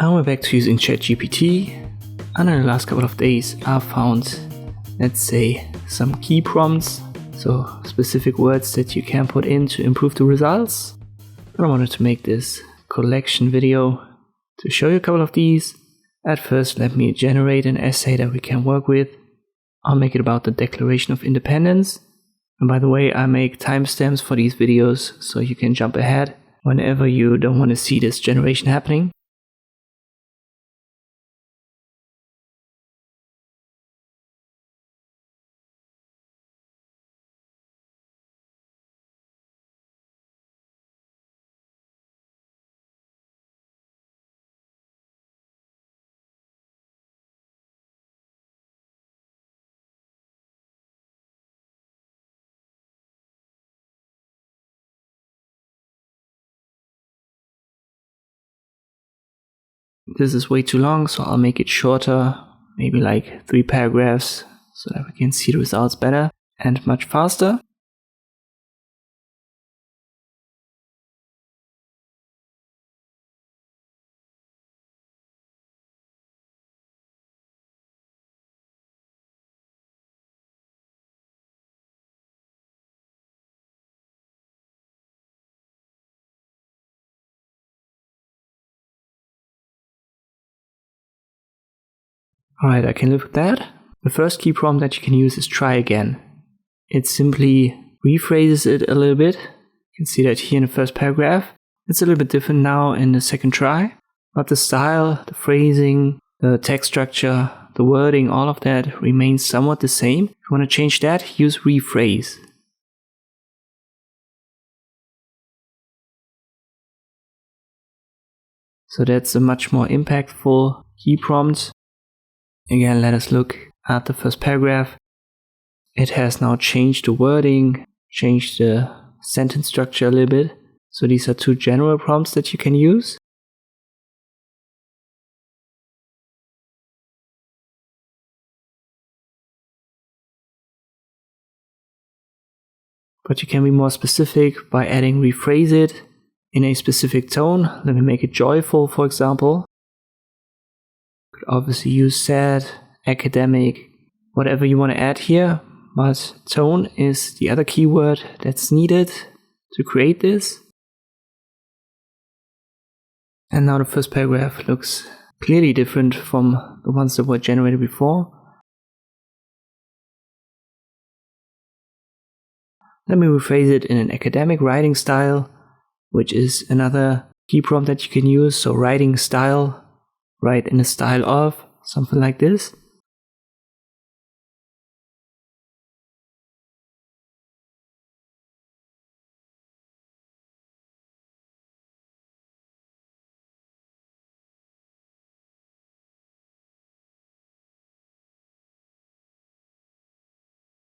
I went back to using ChatGPT, and in the last couple of days I found, let's say, some key prompts, so specific words that you can put in to improve the results. And I wanted to make this collection video to show you a couple of these. At first, let me generate an essay that we can work with. I'll make it about the Declaration of Independence. And by the way, I make timestamps for these videos, so you can jump ahead whenever you don't want to see this generation happening. This is way too long, so I'll make it shorter, maybe like 3 paragraphs, so that we can see the results better and much faster. Alright, I can live with that. The first key prompt that you can use is try again. It simply rephrases it a little bit. You can see that here in the first paragraph. It's a little bit different now in the second try, but the style, the phrasing, the text structure, the wording, all of that remains somewhat the same. If you want to change that, use rephrase. So that's a much more impactful key prompt. Again, let us look at the first paragraph. It has now changed the wording, changed the sentence structure a little bit. So these are 2 general prompts that you can use. But you can be more specific by adding rephrase it in a specific tone. Let me make it joyful, for example. Could obviously use sad, academic, whatever you want to add here, but tone is the other keyword that's needed to create this. And now the first paragraph looks clearly different from the ones that were generated before. Let me rephrase it in an academic writing style, which is another key prompt that you can use. So writing style, write in the style of, something like this.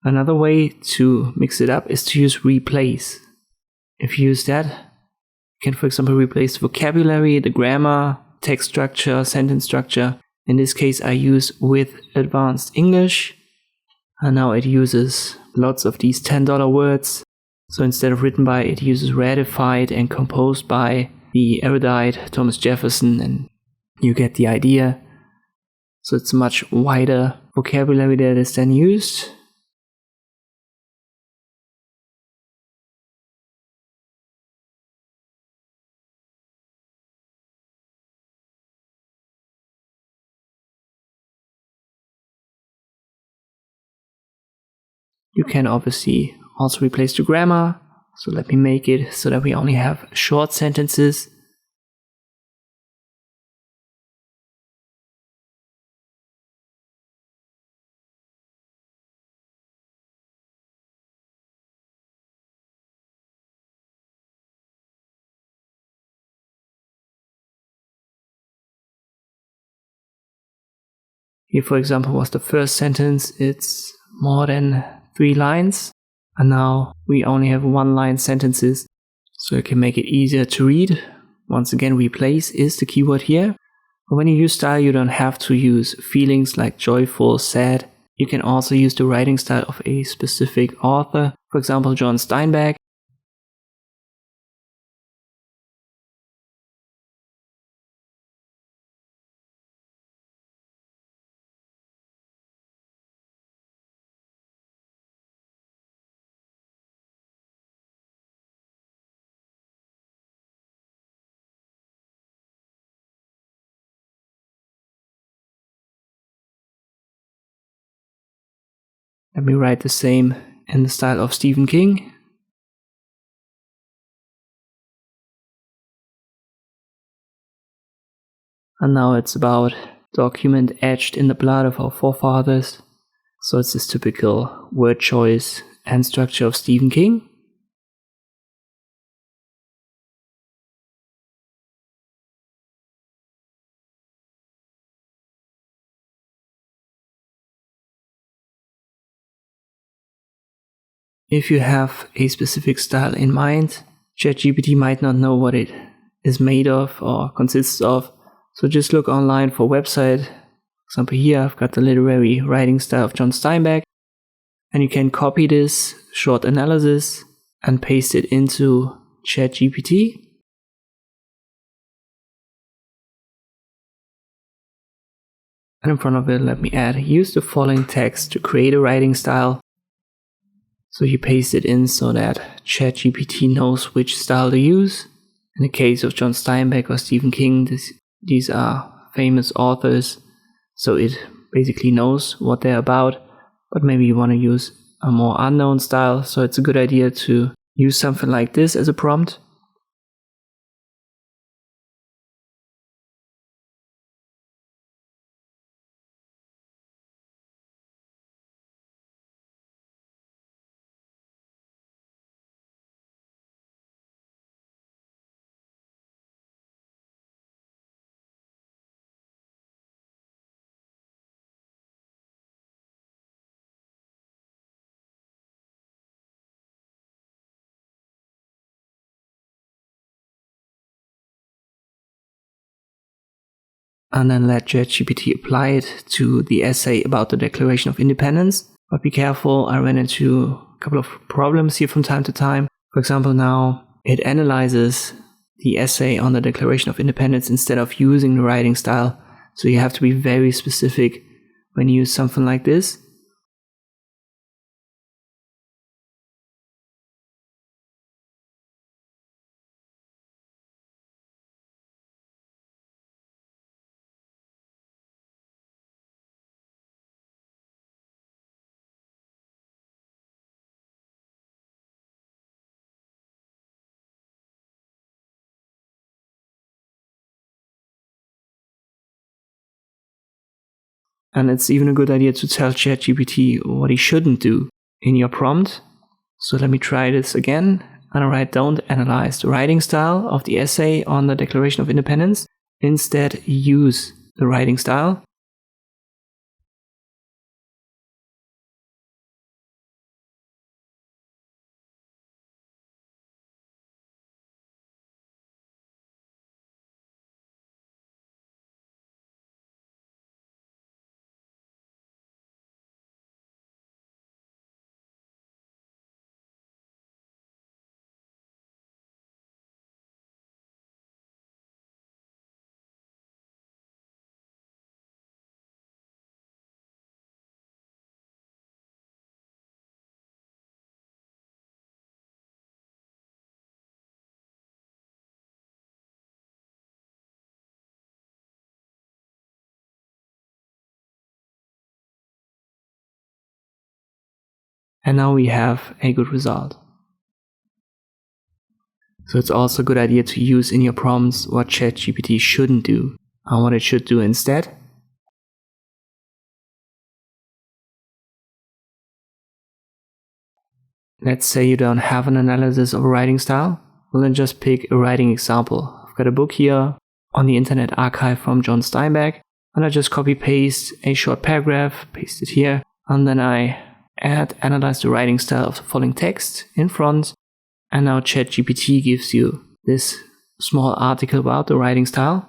Another way to mix it up is to use replace. If you use that, you can, for example, replace the vocabulary, the grammar, text structure, sentence structure. In this case, I use with advanced English, and now it uses lots of these $10 words. So instead of written by, it uses ratified and composed by the erudite Thomas Jefferson, and you get the idea. So it's a much wider vocabulary that is then used. You can obviously also replace the grammar. So let me make it so that we only have short sentences. Here, for example, was the first sentence. It's more than 3 lines. And now we only have 1-line sentences. So you can make it easier to read. Once again, replace is the keyword here. But when you use style, you don't have to use feelings like joyful, sad. You can also use the writing style of a specific author. For example, John Steinbeck. Let me write the same in the style of Stephen King. And now it's about document etched in the blood of our forefathers. So it's this typical word choice and structure of Stephen King. If you have a specific style in mind, ChatGPT might not know what it is made of or consists of. So just look online for a website. For example, here I've got the literary writing style of John Steinbeck. And you can copy this short analysis and paste it into ChatGPT. And in front of it, let me add, use the following text to create a writing style. So you paste it in so that ChatGPT knows which style to use. In the case of John Steinbeck or Stephen King, these are famous authors, so it basically knows what they're about. But maybe you want to use a more unknown style, so it's a good idea to use something like this as a prompt. And then let ChatGPT apply it to the essay about the Declaration of Independence. But be careful, I ran into a couple of problems here from time to time. For example, now it analyzes the essay on the Declaration of Independence instead of using the writing style. So you have to be very specific when you use something like this. And it's even a good idea to tell ChatGPT what he shouldn't do in your prompt. So let me try this again. And I write, don't analyze the writing style of the essay on the Declaration of Independence. Instead, use the writing style. And now we have a good result. So it's also a good idea to use in your prompts what ChatGPT shouldn't do and what it should do instead. Let's say you don't have an analysis of a writing style. Well, then just pick a writing example. I've got a book here on the Internet Archive from John Steinbeck, and I just copy paste a short paragraph, paste it here, and then I analyze the writing style of the following text in front. And now ChatGPT gives you this small article about the writing style.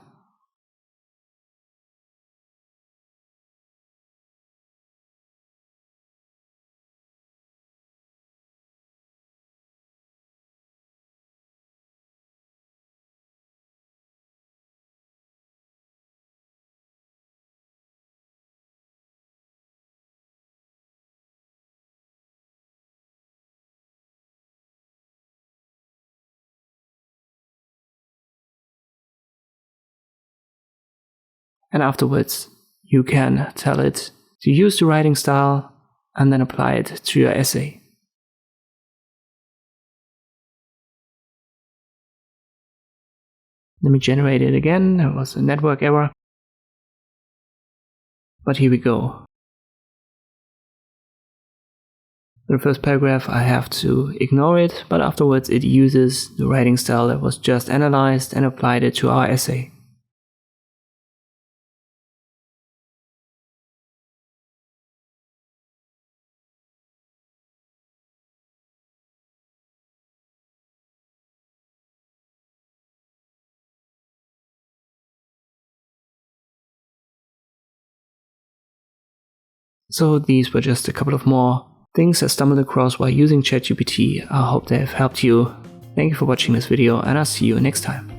And afterwards, you can tell it to use the writing style and then apply it to your essay. Let me generate it again. It was a network error. But here we go. The first paragraph, I have to ignore it, but afterwards it uses the writing style that was just analyzed and applied it to our essay. So these were just a couple of more things I stumbled across while using ChatGPT. I hope they have helped you. Thank you for watching this video, and I'll see you next time.